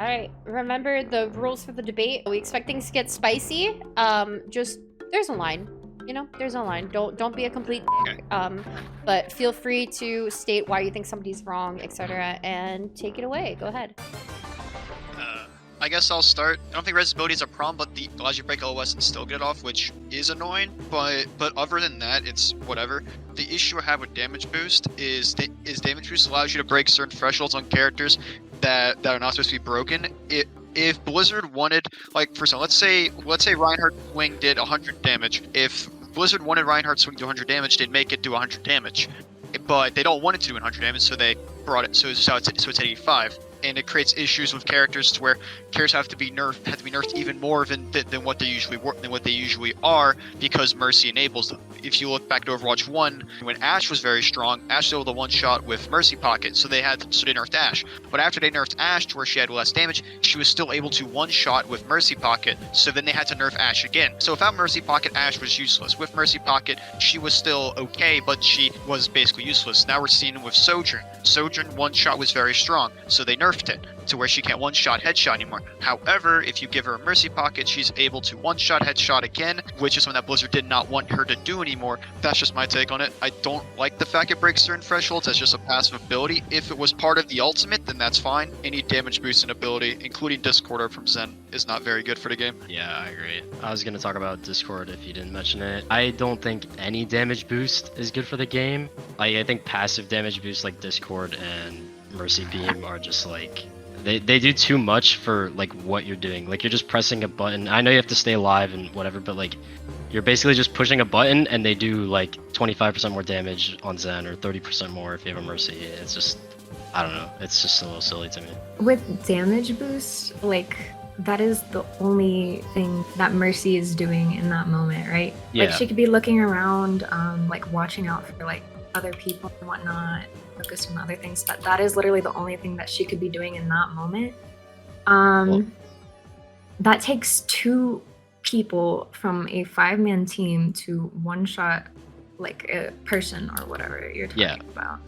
All right, remember the rules for the debate. We expect things to get spicy. Just there's a line. There's a line. Don't be a complete Okay. dick. But feel free to state why you think somebody's wrong, etc., and take it away. Go ahead. I guess I'll start. I don't think resistibility is a problem, but the allows you to break LOS and still get it off, which is annoying. But other than that, it's whatever. The issue I have with damage boost is damage boost allows you to break certain thresholds on characters that are not supposed to be broken. If Blizzard wanted, like, for example, let's say Reinhardt swing did 100 damage. If Blizzard wanted Reinhardt swing to 100 damage, they'd make it do 100 damage. But they don't want it to do 100 damage, so they brought it so it's at 85. And it creates issues with characters to where characters have to be nerfed even more than what they usually are, because Mercy enables them. If you look back at Overwatch 1, when Ashe was very strong, Ashe was able to one-shot with Mercy Pocket, so they nerfed Ashe. But after they nerfed Ashe to where she had less damage, she was still able to one-shot with Mercy Pocket, so then they had to nerf Ashe again. So without Mercy Pocket, Ashe was useless. With Mercy Pocket, she was still okay, but she was basically useless. Now we're seeing it with Sojourn. Sojourn one-shot was very strong, so they nerfed it to where she can't one-shot headshot anymore. However, if you give her a Mercy Pocket, she's able to one-shot headshot again, which is something that Blizzard did not want her to do anymore. That's just my take on it. I don't like the fact it breaks certain thresholds as just a passive ability. If it was part of the ultimate, then that's fine. Any damage boosting ability, including Discord Orb from Zen, is not very good for the game. Yeah, I agree. I was gonna talk about Discord if you didn't mention it. I don't think any damage boost is good for the game. I think passive damage boosts like Discord and Mercy Beam are just like they do too much for like what you're doing. Like you're just pressing a button. I know you have to stay alive and whatever, but like you're basically just pushing a button and they do like 25% more damage on Zen or 30% more if you have a Mercy. It's just, I don't know. It's just a little silly to me. With damage boost, like that is the only thing that Mercy is doing in that moment, right? Yeah. Like she could be looking around, like watching out for like other people and whatnot, focus on other things, but that is literally the only thing that she could be doing in that moment. That takes two people from a 5-man team to one shot like a person or whatever you're talking about.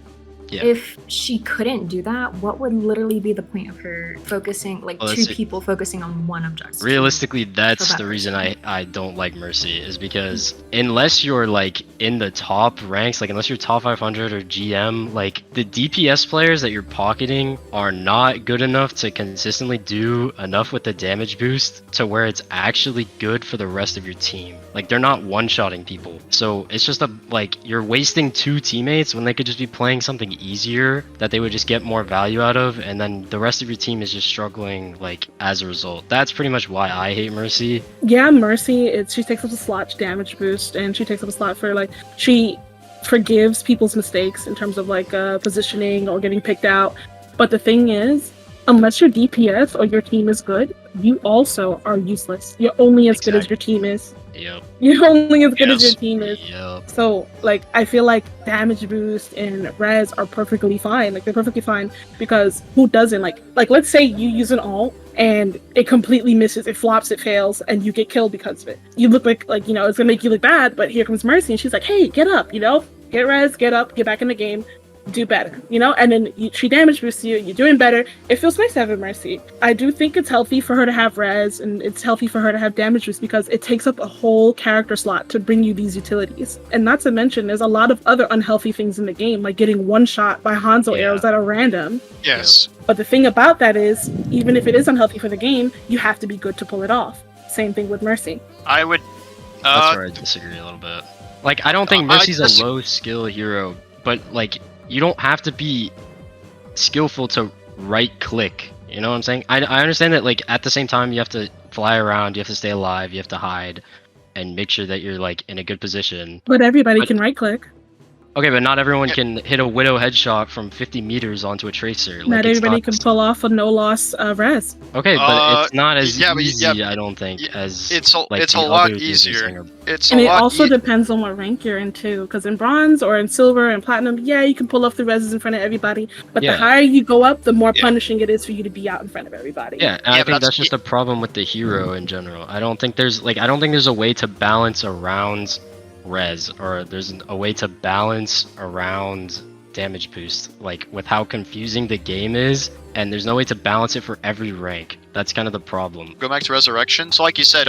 Yeah. If she couldn't do that, what would literally be the point of her focusing, like two people focusing on one objective? Realistically, that's the reason I don't like Mercy, is because unless you're like in the top ranks, like unless you're top 500 or GM, like the DPS players that you're pocketing are not good enough to consistently do enough with the damage boost to where it's actually good for the rest of your team. Like they're not one-shotting people. So it's just like you're wasting two teammates when they could just be playing something easier that they would just get more value out of, and then the rest of your team is just struggling like as a result. That's pretty much why I hate Mercy. Yeah, Mercy, she takes up a slot damage boost, and she takes up a slot for like she forgives people's mistakes in terms of like positioning or getting picked out. But the thing is, unless your DPS or your team is good, you also are useless. You're only as good as your team is. Yep. You're only as good as your team is. Yep. So, like, I feel like damage boost and res are perfectly fine. Like, they're perfectly fine because who doesn't? Like, let's say you use an ult and it completely misses, it flops, it fails, and you get killed because of it. You look like, it's gonna make you look bad, but here comes Mercy and she's like, hey, get up, get res, get up, get back in the game. Do better, and then she damage boosts you, you're doing better. It feels nice to have a Mercy. I do think it's healthy for her to have res, and it's healthy for her to have damage boost because it takes up a whole character slot to bring you these utilities. And not to mention, there's a lot of other unhealthy things in the game, like getting one shot by Hanzo arrows that are random. Yes. But the thing about that is, even if it is unhealthy for the game, you have to be good to pull it off. Same thing with Mercy. I would. That's where I disagree a little bit. Like, I don't think Mercy's a low skill hero, but like, you don't have to be skillful to right click. You know what I'm saying? I understand that, like, at the same time, you have to fly around, you have to stay alive, you have to hide, and make sure that you're, like, in a good position. But everybody can right click. Okay, but not everyone can hit a Widow headshot from 50 meters onto a Tracer. Not everybody can pull off a no-loss res. Okay, but it's not as easy, I don't think, as it's a the lot other easier. And it also depends on what rank you're in too, because in bronze or in silver and platinum, yeah, you can pull off the reses in front of everybody. But the higher you go up, the more punishing it is for you to be out in front of everybody. Yeah, and I think that's just a problem with the hero in general. I don't think there's a way to balance around res, or there's a way to balance around damage boost, like with how confusing the game is and there's no way to balance it for every rank. That's kind of the problem. Go back to Resurrection. So like you said,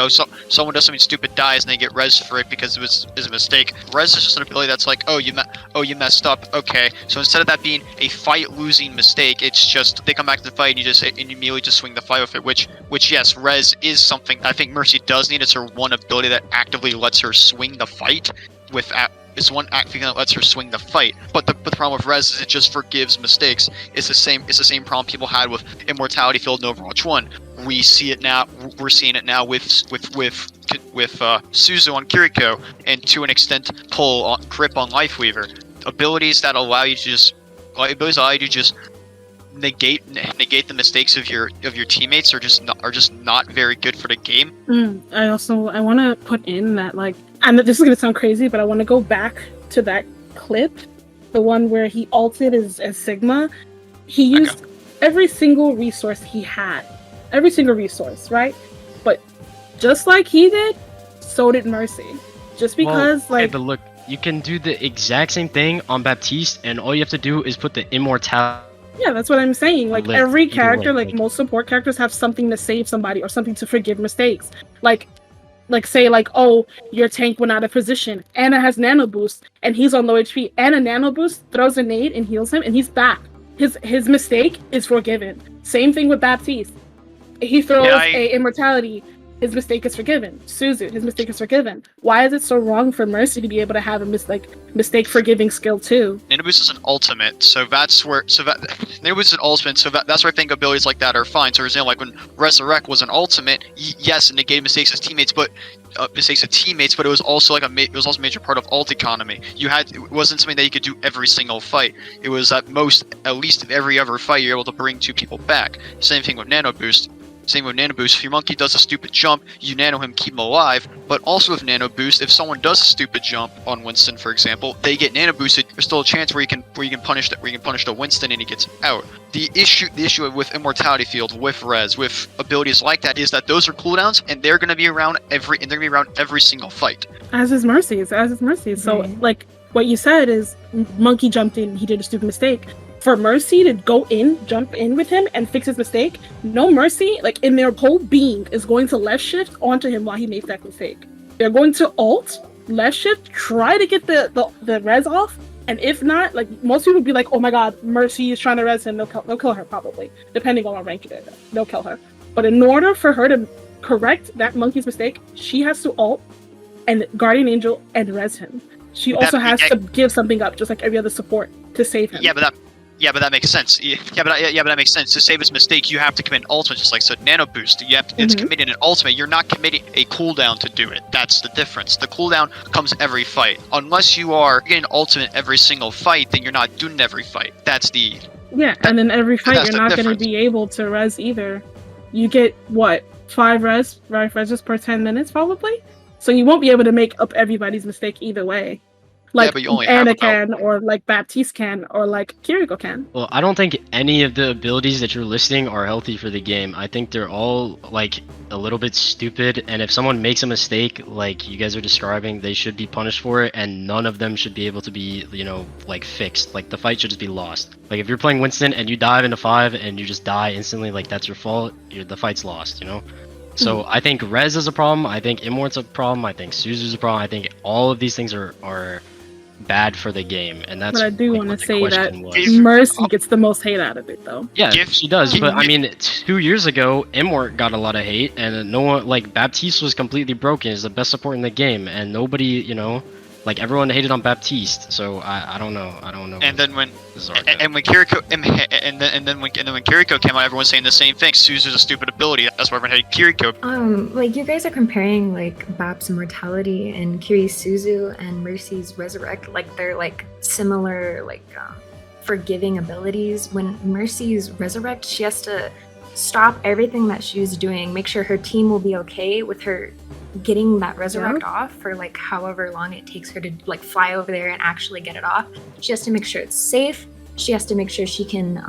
someone does something stupid, dies, and they get res for it because it was a mistake. Res is just an ability that's like, oh, you messed up. Okay. So instead of that being a fight-losing mistake, it's just they come back to the fight and you immediately just swing the fight with it. Which yes, res is something I think Mercy does need. It's her one ability that actively lets her swing the fight with. Is one acting that lets her swing the fight, but the problem with Res is it just forgives mistakes. It's the same problem people had with Immortality Field in Overwatch 1. We see it now. We're seeing it now with Suzu on Kiriko, and to an extent, Grip on Lifeweaver. Abilities that allow you to just negate the mistakes of your teammates are just not very good for the game. I want to put in that, like, and this is gonna sound crazy, but I want to go back to that clip, the one where he ulted as Sigma. He used every single resource he had, every single resource, right? But just like he did, so did Mercy. Just because, but look, you can do the exact same thing on Baptiste, and all you have to do is put the immortality. Yeah, that's what I'm saying. Like, every character, like most support characters have something to save somebody or something to forgive mistakes. Like say, like, oh, your tank went out of position. Ana has nano boost, and he's on low HP. Ana nano boost, throws a nade and heals him, and he's back. His mistake is forgiven. Same thing with Baptiste. He throws a immortality. His mistake is forgiven. Suzu, his mistake is forgiven. Why is it so wrong for Mercy to be able to have a mistake forgiving skill too? Nano boost is an ultimate, so that's where Nano boost is an ultimate, so that's where I think abilities like that are fine. So for example, like when Resurrect was an ultimate, yes, it negated mistakes of teammates, but it was also like a major part of ult economy. It wasn't something that you could do every single fight. It was at least every other fight you're able to bring 2 people back. Same thing with Nano Boost. Same with Nano Boost. If your monkey does a stupid jump, you nano him, keep him alive. But also with Nano Boost, if someone does a stupid jump on Winston, for example, they get nano boosted. There's still a chance where you can punish the Winston and he gets out. The issue with Immortality Field, with Res, with abilities like that is that those are cooldowns and they're gonna be around every single fight. As is Mercy's. So like what you said is monkey jumped in, he did a stupid mistake. For Mercy to jump in with him and fix his mistake, no Mercy, like in their whole being, is going to left shift onto him while he makes that mistake. They're going to ult, left shift, try to get the res off, and if not, like most people would be like, oh my god, Mercy is trying to res him, they'll kill her probably, depending on what rank it is, they'll kill her. But in order for her to correct that monkey's mistake, she has to ult and Guardian Angel and res him. She also has to give something up, just like every other support, to save him. Yeah, but that makes sense. But that makes sense. To save his mistake, you have to commit an ultimate, just like so. Nano Boost, it's committing an ultimate. You're not committing a cooldown to do it. That's the difference. The cooldown comes every fight. Unless you are getting an ultimate every single fight, then you're not doing every fight. And then every fight you're not going to be able to res either. You get what, 5 reses per 10 minutes probably. So you won't be able to make up everybody's mistake either way. Like Ana can, or like Baptiste can, or like Kiriko can. Well, I don't think any of the abilities that you're listing are healthy for the game. I think they're all like a little bit stupid, and if someone makes a mistake like you guys are describing, they should be punished for it, and none of them should be able to be, like fixed. Like the fight should just be lost. Like if you're playing Winston and you dive into 5 and you just die instantly, like that's your fault. The fight's lost, So I think Res is a problem. I think Immort's a problem. I think Suzu's a problem. I think all of these things are bad for the game, and that's. But I do want to say that Mercy gets the most hate out of it, though. Yeah, she does. But I mean, 2 years ago, Immort got a lot of hate, and no one, like Baptiste was completely broken. Is the best support in the game, and nobody, like everyone hated on Baptiste. So I don't know. And then when Kiriko when Kiriko came out, everyone's saying the same thing. Suzu's a stupid ability. That's why everyone hated Kiriko. Like you guys are comparing like Bap's Immortality and Kiri's Suzu and Mercy's Resurrect, like they're like similar, like forgiving abilities. When Mercy's Resurrect, she has to stop everything that she's doing, make sure her team will be okay with her getting that Resurrect off for like however long it takes her to like fly over there and actually get it off. She has to make sure it's safe. She has to make sure she can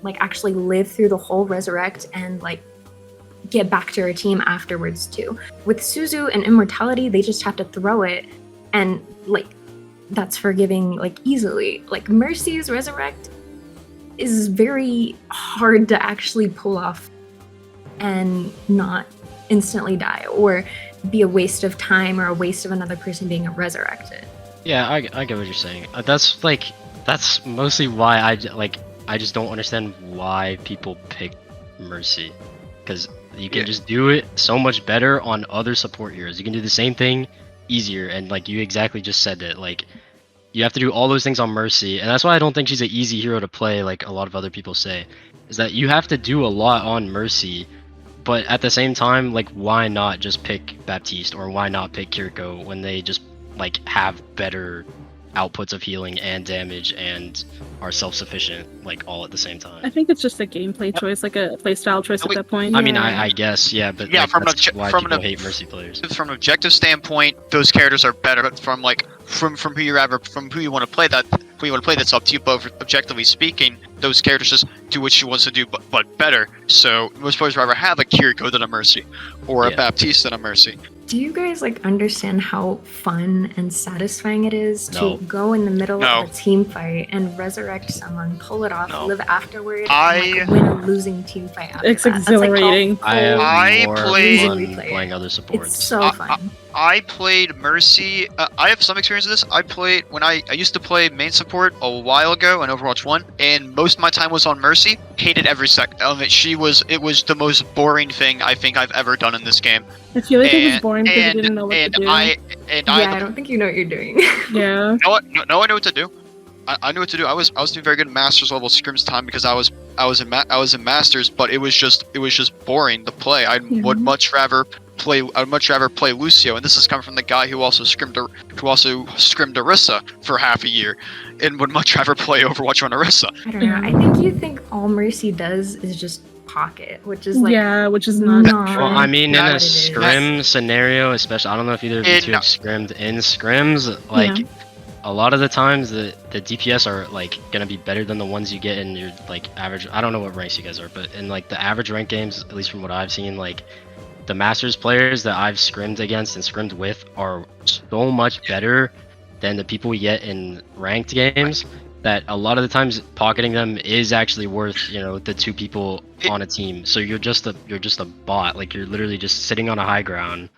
like actually live through the whole Resurrect and like get back to her team afterwards too. With Suzu and Immortality, they just have to throw it, and like that's forgiving like easily. Like Mercy's Resurrect, is very hard to actually pull off and not instantly die or be a waste of time or a waste of another person being resurrected. Yeah, I get what you're saying. That's mostly why I just don't understand why people pick Mercy, because you can just do it so much better on other support heroes. You can do the same thing easier, and like you exactly just said it, like you have to do all those things on Mercy, and that's why I don't think she's an easy hero to play like a lot of other people say, is that you have to do a lot on Mercy. But at the same time, like, why not just pick Baptiste or why not pick Kiriko when they just like have better outputs of healing and damage and are self-sufficient, like all at the same I time? think it's just a gameplay choice, like a playstyle choice at that point. I mean, I guess, yeah, but Yeah, like, from that's an why from people an hate Mercy players. from an objective standpoint, those characters are better. But from like from who you want to play that's up to you. But objectively speaking, those characters just do what she wants to do, but better. So most players would rather have a Kiriko than a Mercy, or a Yeah. Baptiste than a Mercy. Do you guys like understand how fun and satisfying it is No. to go in the middle No. of a team fight and resurrect someone, pull it off, No. live afterward, and I- like, win a losing team fight after It's that? That's, like, exhilarating. I have I more played- fun Replay it. playing other It's supports. so fun. I played Mercy. I have some experience with this. I played when I used to play main support a while ago in Overwatch 1, and most of my time was on Mercy. Hated every second of it. It was the most boring thing I think I've ever done in this game. I feel like it was And- boring because you didn't know what and to do. I I don't think you know what you're doing. Yeah. No, I know what to do. I knew what to do. I was doing very good at Masters level scrims time because I was in Masters, but it was just boring to play. I would much rather play Lucio, and this is coming from the guy who also scrimmed Orisa for half a year, and would much rather play Overwatch on Orisa. I don't know. I think you think all Mercy does is just pocket, which is like Yeah, which is not. not Well, I mean, in what a it is. scrim scenario, especially, I don't know if either of you two have scrimmed in scrims, like, Yeah. a lot of the times the DPS are, like, gonna be better than the ones you get in your, like, average, I don't know what ranks you guys are, but in, like, the average rank games, at least from what I've seen, like, the Masters players that I've scrimmed against and scrimmed with are so much better than the people we get in ranked games, that a lot of the times pocketing them is actually worth, you know, the two people on a team. So you're just a bot. Like, you're literally just sitting on a high ground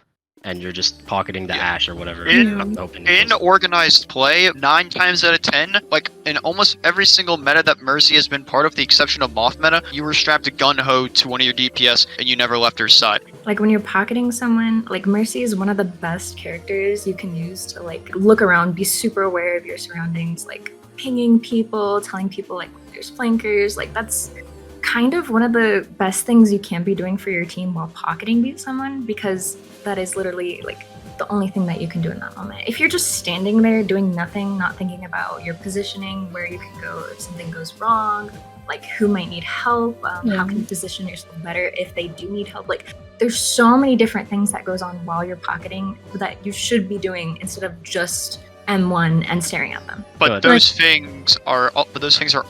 and you're just pocketing the Ashe or whatever. In- I'm hoping In organized play, 9 times out of 10, like in almost every single meta that Mercy has been part of, the exception of Moth meta, you were strapped a gun ho to one of your DPS and you never left her side. Like when you're pocketing someone, like Mercy is one of the best characters you can use to like look around, be super aware of your surroundings, like pinging people, telling people like there's flankers. Like that's kind of one of the best things you can be doing for your team while pocketing someone, because that is literally like the only thing that you can do in that moment. If you're just standing there doing nothing, not thinking about your positioning, where you can go if something goes wrong, like who might need help, how can you position yourself better if they do need help, like there's so many different things that goes on while you're pocketing that you should be doing instead of just M1 and staring at them. But those things are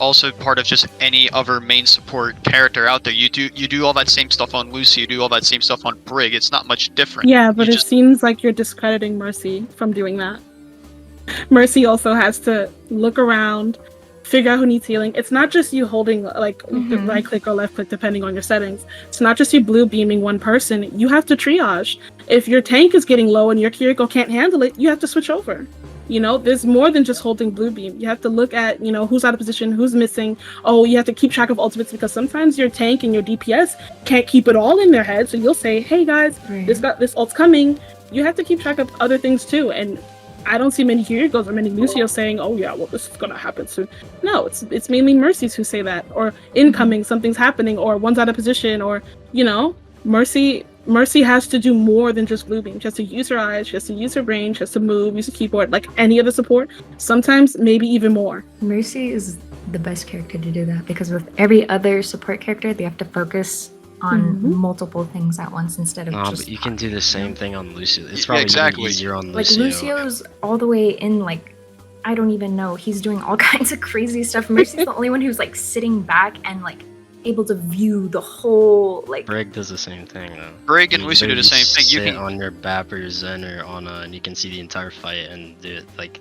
also part of just any other main support character out there. You do all that same stuff on Lucy, you do all that same stuff on Brig. It's not much different. Yeah, but You it just- seems like you're discrediting Mercy from doing that. Mercy also has to look around, figure out who needs healing. It's not just you holding like the right click or left click depending on your settings. It's not just you blue beaming one person. You have to triage. If your tank is getting low and your Kiriko can't handle it, you have to switch over. You know, there's more than just holding blue beam. You have to look at, you know, who's out of position, who's missing. Oh, you have to keep track of ultimates because sometimes your tank and your DPS can't keep it all in their head. So you'll say, hey guys, this ult's coming. You have to keep track of other things too. And I don't see many Kirikos or many Lucios saying, oh yeah, well, this is gonna happen soon. No, it's mainly Mercies who say that, or incoming, something's happening, or one's out of position, or, you know, Mercy has to do more than just blue beam. She has to use her eyes, she has to use her brain, she has to move, use a keyboard, like any other support. Sometimes maybe even more. Mercy is the best character to do that because with every other support character, they have to focus on multiple things at once instead of just. But you can do the same thing on Lucio. It's Yeah, probably exactly. even easier on Like Lucio. Lucio's all the way in, like I don't even know. He's doing all kinds of crazy stuff. Mercy's the only one who's like sitting back and like able to view the whole like. Brig does the same thing though. Brig and You Lucy do the literally same thing. You sit can on your BAP or your Zen or on and you can see the entire fight and do it like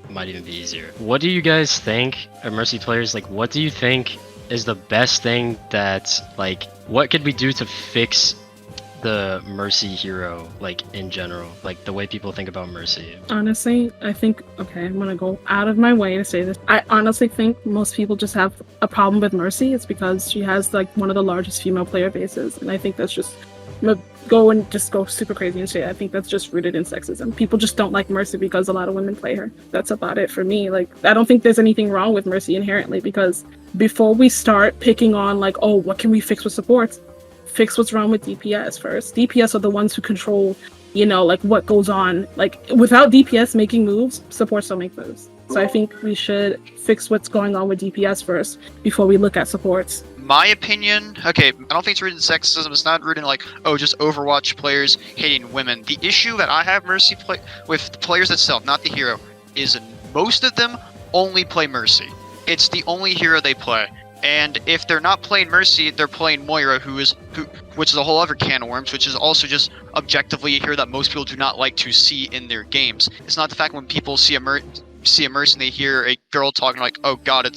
might even be easier. What do you guys think, or Mercy players, like, what do you think is the best thing that, like, what could we do to fix the Mercy hero, like, in general, like the way people think about Mercy? Honestly, I think, okay, I'm gonna go out of my way to say this. I honestly think most people just have a problem with Mercy. It's because she has like one of the largest female player bases, and I think that's just go super crazy and say I think that's just rooted in sexism. People just don't like Mercy because a lot of women play her. That's about it for me. Like, I don't think there's anything wrong with Mercy inherently, because before we start picking on like, oh, what can we fix with supports? Fix what's wrong with DPS first. DPS are the ones who control, you know, like what goes on. Like, without DPS making moves, supports don't make moves. So I think we should fix what's going on with DPS first before we look at supports. My opinion, okay, I don't think it's rooted in sexism. It's not rooted in like, oh, just Overwatch players hating women. The issue that I have Mercy with the players itself, not the hero, is most of them only play Mercy. It's the only hero they play. And if they're not playing Mercy, they're playing Moira, which is a whole other can of worms, which is also just objectively a hero that most people do not like to see in their games. It's not the fact when people see a Mercy and they hear a girl talking like, oh god,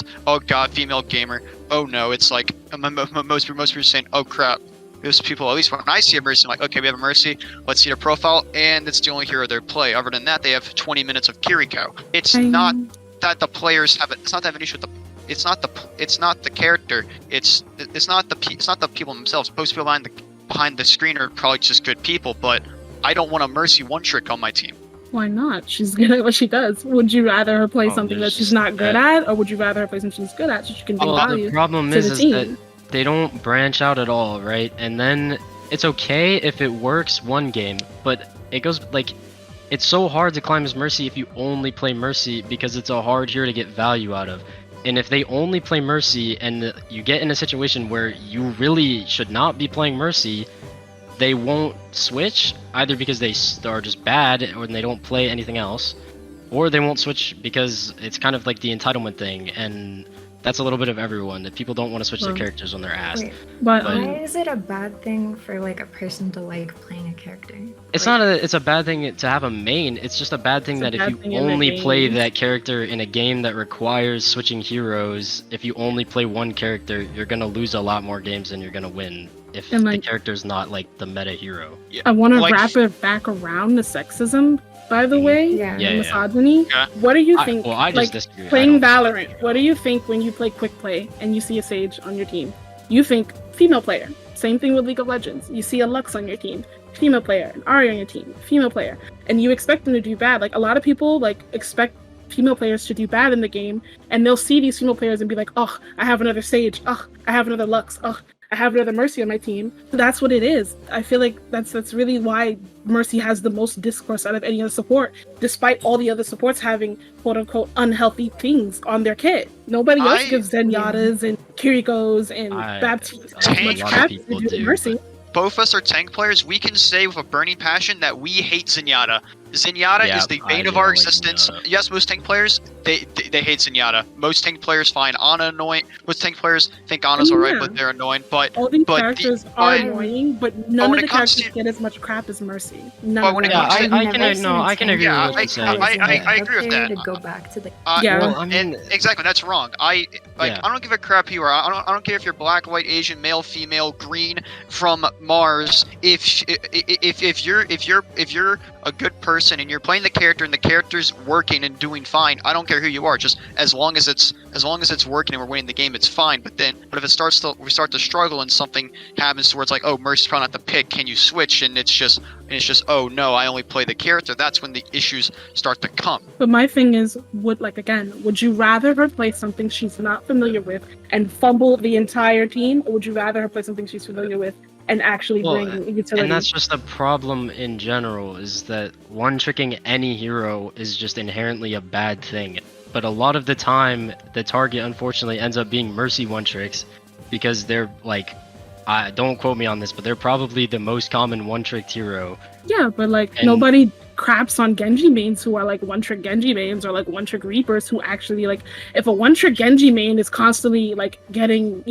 female gamer. Oh no, it's like most people saying, oh crap. There's people, at least when I see a Mercy, I'm like, okay, we have a Mercy, let's see their profile, and it's the only hero they play. Other than that, they have 20 minutes of Kiriko. It's not that the players have it. It's not that have an issue with the. It's not the character. It's not the people themselves. Most people behind the screen are probably just good people, but I don't want a Mercy one trick on my team. Why not? She's good at what she does. Would you rather her play something that she's not good at, or would you rather her play something she's good at so she can bring value? The problem to is the team? that they don't branch out at all, right? And then it's okay if it works one game, but it goes like, it's so hard to climb as Mercy if you only play Mercy, because it's a hard hero to get value out of. And if they only play Mercy and you get in a situation where you really should not be playing Mercy, they won't switch, either because they are just bad or they don't play anything else, or they won't switch because it's kind of like the entitlement thing, and that's a little bit of everyone, that people don't want to switch their characters when they're asked. Wait, But why is it a bad thing for like a person to like playing a character? It's not it's a bad thing to have a main, it's just a bad thing that if you only play that character in a game that requires switching heroes, if you only play one character, you're gonna lose a lot more games than you're gonna win if the character's not like the meta hero. Yeah. I want to Like- wrap it back around the sexism, by the way, Yeah. and misogyny. Yeah. What do you think? I just like disagree. playing Valorant, what do you think when you play quick play and you see a Sage on your team? You think female player. Same thing with League of Legends. You see a Lux on your team, female player, an Ahri on your team, female player, and you expect them to do bad. Like, a lot of people like expect female players to do bad in the game, and they'll see these female players and be like, oh, I have another Sage, oh, I have another Lux, oh, I have another Mercy on my team. That's what it is. I feel like that's really why Mercy has the most discourse out of any other support, despite all the other supports having quote unquote unhealthy things on their kit. Nobody else gives Zenyatta's and Kiriko's and Baptiste as much crap as they do Mercy. Both of us are tank players. We can say with a burning passion that we hate Zenyatta. Zenyatta is the bane of our existence. Yes, most tank players, they hate Zenyatta. Most tank players find Ana annoying. Most tank players think Ana's alright, but they're annoying. But all these characters are annoying, but none of the characters get as much crap as Mercy. None of them. I can agree with what you're saying. I agree with that. To go back to the Yeah. Well, I mean, exactly, that's wrong. I don't give a crap who you are. I don't care if you're black, white, Asian, male, female, green, from Mars. If you're a good person and you're playing the character and the character's working and doing fine, I don't care who you are. Just as long as it's working and we're winning the game, it's fine. But if we start to struggle and something happens to where it's like, oh, Mercy's probably not the pick, can you switch? And it's just oh no, I only play the character. That's when the issues start to come. But my thing is, would you rather her play something she's not familiar with and fumble the entire team, or would you rather her play something she's familiar with and actually bring utility? And that's just the problem in general, is that one-tricking any hero is just inherently a bad thing. But a lot of the time, the target unfortunately ends up being Mercy one-tricks, because they're like, don't quote me on this, but they're probably the most common one-tricked hero. Yeah, but nobody craps on Genji mains who are like one-trick Genji mains or like one-trick Reapers who actually like, if a one-trick Genji main is constantly like getting,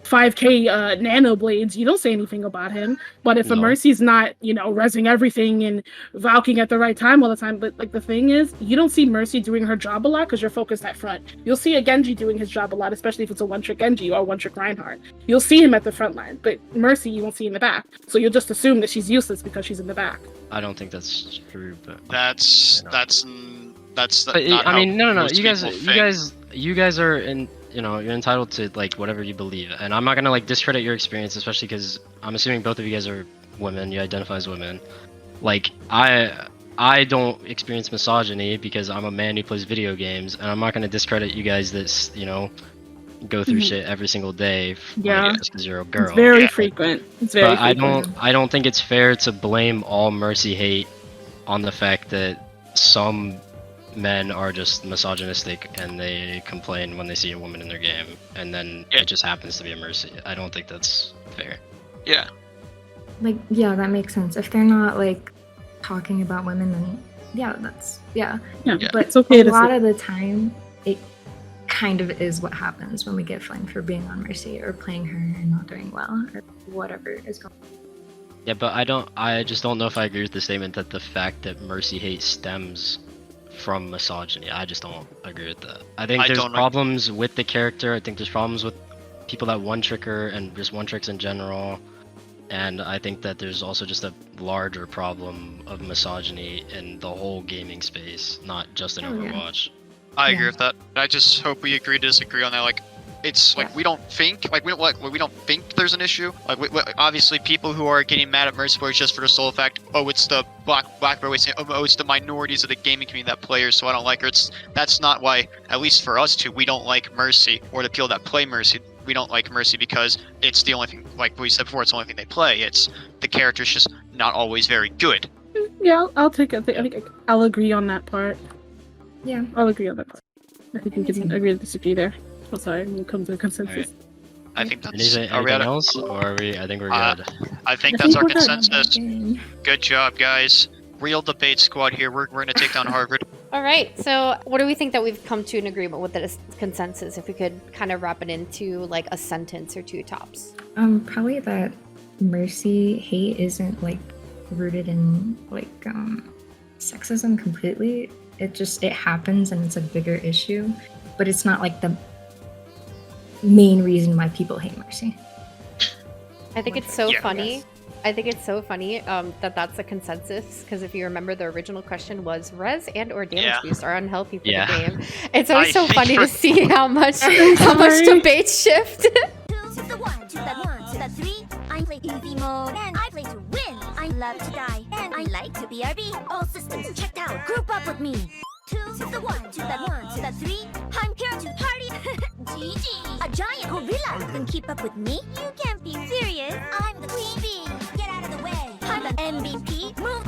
5k nano blades, you don't say anything about him. But if a No. Mercy's not, you know, rezzing everything and valking at the right time all the time, but like the thing is, you don't see Mercy doing her job a lot because you're focused at front. You'll see a Genji doing his job a lot, especially if it's a one-trick Genji or one-trick Reinhardt. You'll see him at the front line, but Mercy you won't see in the back. So you'll just assume that she's useless because she's in the back. I don't think that's true, but That's You know. that's But, not I mean, no. most You guys, people you think. guys are in. You know, you're entitled to like whatever you believe, and I'm not gonna like discredit your experience, especially because I'm assuming both of you guys are women. You identify as women. Like I don't experience misogyny because I'm a man who plays video games, and I'm not gonna discredit you guys that you know go through shit every single day. Yeah. Because you're a girl. It's very Yeah. frequent. It's very But frequent. I don't think it's fair to blame all Mercy hate on the fact that some men are just misogynistic and they complain when they see a woman in their game, and then Yeah. it just happens to be a Mercy. I don't think that's fair. Yeah. Like, yeah, that makes sense. If they're not like talking about women, then yeah, that's yeah. Yeah, Yeah. But it's okay a to lot say. of the time, it kind of is what happens when we get flamed for being on Mercy or playing her and not doing well or whatever is going on. Yeah, but I just don't know if I agree with the statement that the fact that Mercy hate stems from misogyny. I just don't agree with that. I think I there's don't ag- problems with the character. I think there's problems with people that one trick her and just one tricks in general. And I think that there's also just a larger problem of misogyny in the whole gaming space, not just in Oh, yeah. Overwatch. I agree Yeah. with that. I just hope we agree to disagree on that. Like, it's like Yeah. we don't think we don't think there's an issue. Like, obviously, people who are getting mad at Mercy Boys just for the sole fact, oh, it's the black boy saying, oh, it's the minorities of the gaming community that play her, so I don't like her. That's not why. At least for us two, we don't like Mercy, or the people that play Mercy. We don't like Mercy because it's the only thing. Like we said before, it's the only thing they play. It's the character's just not always very good. Yeah, I'll take it. I think I'll agree on that part. Yeah. I'll agree on that part. I think we Anything. can agree to disagree there. Oh, sorry, we'll come to a consensus. I think that's. Anything, Are we anything at a- else, or are we? I think we're Uh, good. I think I that's think our we're good. consensus. Good job, guys. Real debate squad here. We're gonna take down Harvard. All right. So, what do we think that we've come to an agreement with the consensus? If we could kind of wrap it into like a sentence or two tops. Probably that Mercy hate isn't like rooted in like sexism completely. It happens and it's a bigger issue, but it's not like the main reason why people hate Mercy. I think it's so Yeah. funny. Yes. I think it's so funny that that's a consensus, because if you remember, the original question was res and or damage Yeah. boost are unhealthy for Yeah. the game. It's always I so think funny to for- see how much Sorry. debates shift. 2 to the 1 to the 1 to the 3. I play easy mode and I play to win. I love to die and I like to BRB. All systems checked out. Group up with me. 2 to the 1 to the 1 to the 3. I'm here to party. GG. A giant gorilla can keep up with me. You can't be serious. I'm the queen bee. Get out of the way. I'm the MVP. Move